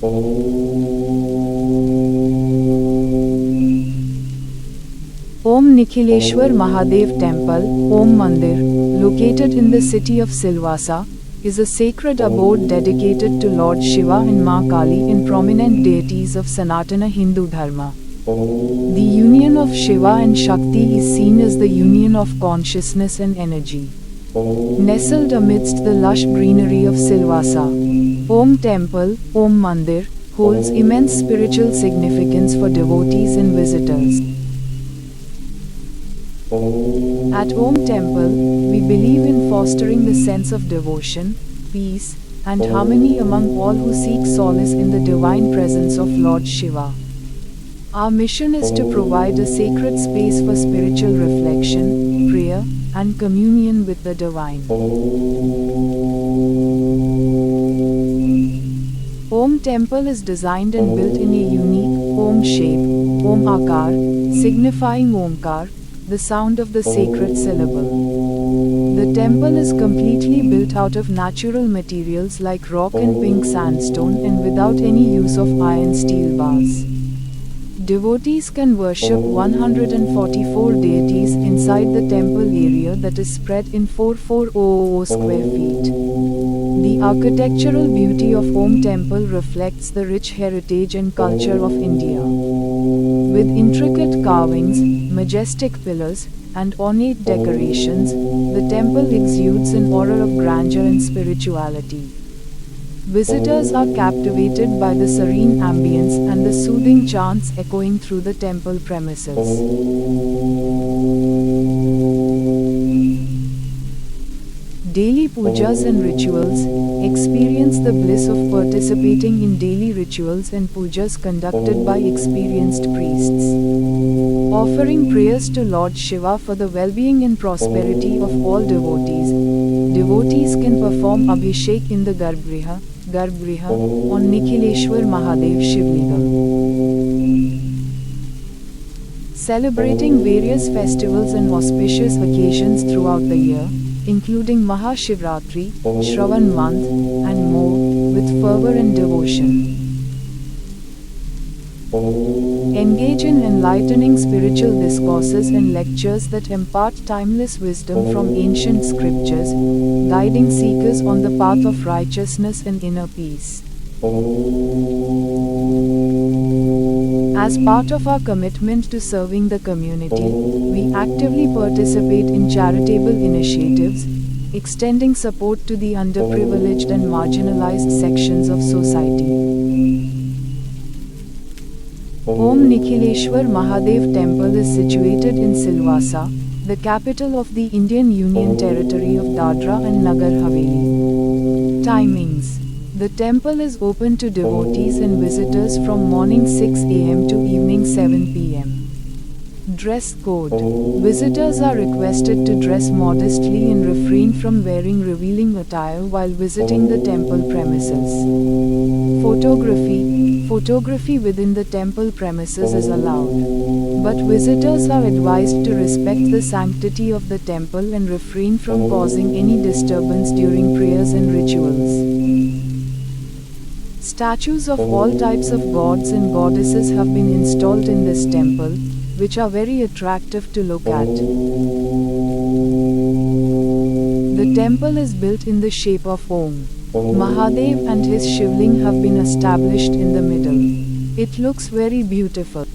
Om Nikhileshwar Mahadev Temple, Om Mandir, located in the city of Silvassa, is a sacred abode dedicated to Lord Shiva and Ma Kali and prominent deities of Sanatana Hindu Dharma. The union of Shiva and Shakti is seen as the union of consciousness and energy. Nestled amidst the lush greenery of Silvassa, Om Temple, Om Mandir, holds immense spiritual significance for devotees and visitors. At Om Temple, we believe in fostering the sense of devotion, peace, and harmony among all who seek solace in the divine presence of Lord Shiva. Our mission is to provide a sacred space for spiritual reflection, prayer, and communion with the divine. Om Temple is designed and built in a unique Om shape, Om Akar, signifying Omkar, the sound of the sacred syllable. The temple is completely built out of natural materials like rock and pink sandstone and without any use of iron steel bars. Devotees can worship 144 deities inside the temple area that is spread in 4400 square feet. The architectural beauty of Om Temple reflects the rich heritage and culture of India. With intricate carvings, majestic pillars, and ornate decorations, the temple exudes an aura of grandeur and spirituality. Visitors are captivated by the serene ambience and the soothing chants echoing through the temple premises. Daily pujas and rituals. Experience the bliss of participating in daily rituals and pujas conducted by experienced priests. Offering prayers to Lord Shiva for the well-being and prosperity of all devotees. Devotees can perform Abhishek in the Garbhagriha on Nikhileshwar Mahadev Shivlingam. Celebrating various festivals and auspicious occasions throughout the year, including Mahashivratri, Shravan month, and more, with fervor and devotion. Engage in enlightening spiritual discourses and lectures that impart timeless wisdom from ancient scriptures, guiding seekers on the path of righteousness and inner peace. As part of our commitment to serving the community, we actively participate in charitable initiatives, extending support to the underprivileged and marginalized sections of society. Om Nikhileshwar Mahadev Temple is situated in Silvassa, the capital of the Indian Union Territory of Dadra and Nagar Haveli. Timings. The temple is open to devotees and visitors from morning 6 am to evening 7 pm. Dress code. Visitors are requested to dress modestly and refrain from wearing revealing attire while visiting the temple premises. Photography within the temple premises is allowed, but visitors are advised to respect the sanctity of the temple and refrain from causing any disturbance during prayers and rituals. Statues of all types of gods and goddesses have been installed in this temple, which are very attractive to look at. The temple is built in the shape of Om. Mahadev and his Shivling have been established in the middle. It looks very beautiful.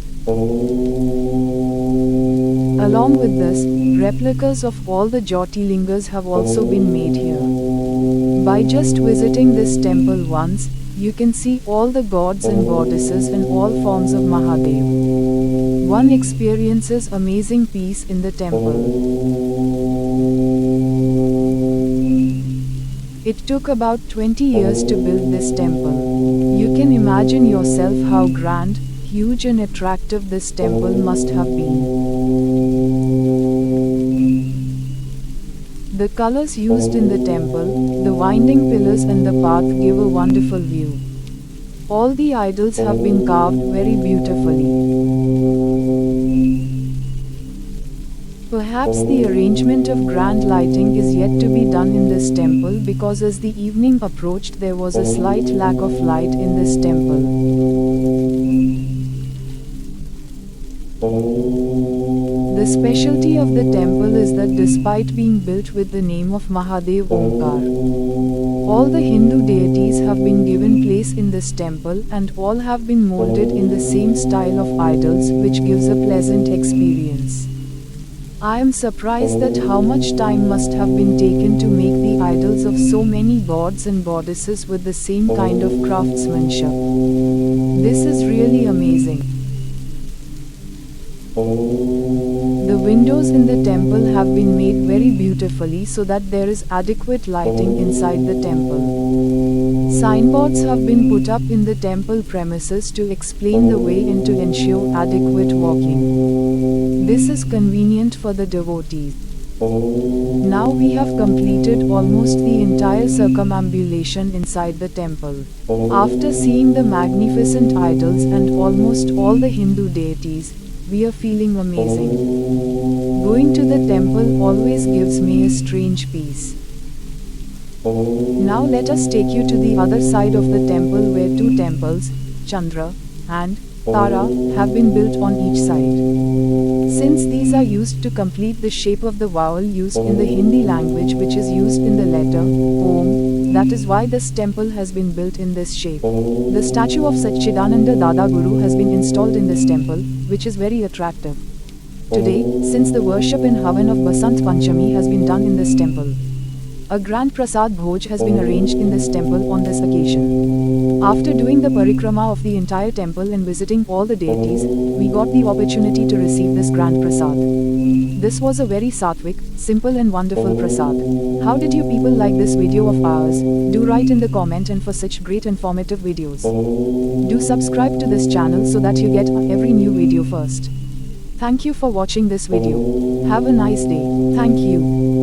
Along with this, replicas of all the Jyotirlingas have also been made here. By just visiting this temple once, you can see all the gods and goddesses and all forms of Mahadev. One experiences amazing peace in the temple. It took about 20 years to build this temple. You can imagine yourself how grand, huge and attractive this temple must have been. The colors used in the temple, the winding pillars and the path give a wonderful view. All the idols have been carved very beautifully. Perhaps the arrangement of grand lighting is yet to be done in this temple because as the evening approached there was a slight lack of light in this temple. The specialty of the temple is that despite being built with the name of Mahadev Omkar, all the Hindu deities have been given place in this temple and all have been molded in the same style of idols, which gives a pleasant experience. I am surprised at how much time must have been taken to make the idols of so many gods and goddesses with the same kind of craftsmanship. This is really amazing. The windows in the temple have been made very beautifully so that there is adequate lighting inside the temple. Signboards have been put up in the temple premises to explain the way and to ensure adequate walking. This is convenient for the devotees. Now we have completed almost the entire circumambulation inside the temple. After seeing the magnificent idols and almost all the Hindu deities, we are feeling amazing. Going to the temple always gives me a strange peace. Now let us take you to the other side of the temple where two temples, Chandra and Tara, have been built on each side. Since these are used to complete the shape of the vowel used in the Hindi language, which is used in the letter Om, that is why this temple has been built in this shape. The statue of Satchidananda Dada Guru has been installed in this temple, which is very attractive. Today, since the worship in Havan of Basant Panchami has been done in this temple, a grand Prasad Bhoj has been arranged in this temple on this occasion. After doing the parikrama of the entire temple and visiting all the deities, we got the opportunity to receive this grand Prasad. This was a very sattvic, simple and wonderful Prasad. How did you people like this video of ours? Do write in the comment, and for such great informative videos, do subscribe to this channel so that you get every new video first. Thank you for watching this video. Have a nice day. Thank you.